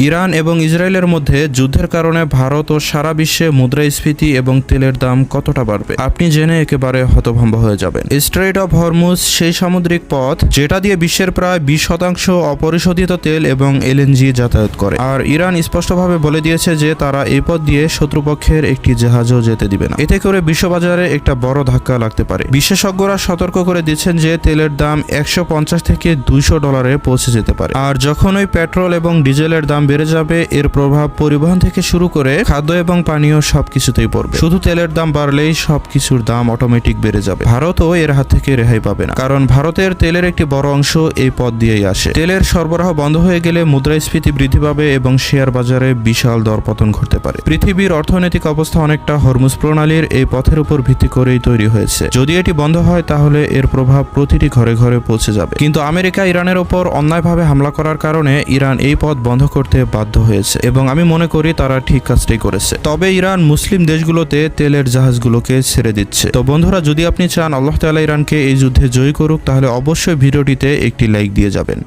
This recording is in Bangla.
ইরান এবং ইসরায়েলের মধ্যে যুদ্ধের কারণে ভারত ও সারা বিশ্বে মুদ্রাস্ফীতি এবং তেলের দাম কতটা বাড়বে আপনি জেনে একেবারে হতভম্ব হয়ে যাবেন। স্ট্রেইট অফ হরমুজ সেই সামুদ্রিক পথ যেটা দিয়ে বিশ্বের প্রায় 20% অপরিশোধিত তেল এবং এলএনজি যাতায়াত করে। আর ইরান স্পষ্টভাবে বলে দিয়েছে যে তারা এই পথ দিয়ে শত্রুপক্ষের একটি জাহাজও যেতে দিবে না। এতে করে বিশ্ববাজারে একটা বড় ধাক্কা লাগতে পারে। বিশেষজ্ঞরা সতর্ক করে দিচ্ছেন যে তেলের দাম $150 থেকে $200 পৌঁছে যেতে পারে। আর যখন ওই পেট্রোল এবং ডিজেলের দাম বেড়ে যাবে এর প্রভাব পরিবহন থেকে শুরু করে খাদ্য এবং পানীয় সবকিছুতেই পড়বে। শুধু তেলের দাম বাড়লেই সবকিছুর দাম অটোমেটিক বেড়ে যাবে। ভারতও এর হাত থেকে রেহাই পাবে না, কারণ ভারতের তেলের একটি বড় অংশ এই পথ দিয়েই আসে। তেলের সরবরাহ বন্ধ হয়ে গেলে মুদ্রাস্ফীতি বৃদ্ধি পাবে এবং শেয়ার বাজারে বিশাল দরপতন ঘটতে পারে। পৃথিবীর অর্থনৈতিক অবস্থা অনেকটা হরমুজ প্রণালীর এই পথের উপর ভিত্তি করেই তৈরি হয়েছে। যদি এটি বন্ধ হয় তাহলে এর প্রভাব প্রতিটি ঘরে ঘরে পৌঁছে যাবে। কিন্তু আমেরিকা ইরানের উপর অন্যায়ভাবে হামলা করার কারণে ইরান এই পথ বন্ধ করতে বাধ্য হয়েছে এবং আমি মনে করি তারা ঠিক কাজটাই করেছে। তবে ইরান মুসলিম দেশগুলোতে তেলের জাহাজগুলোকে ছেড়ে দিচ্ছে। তো বন্ধুরা, যদি আপনি চান আল্লাহ তাআলা ইরানকে এই যুদ্ধে জয়ী করুক তাহলে অবশ্যই ভিডিওটিতে একটি লাইক দিয়ে যাবেন।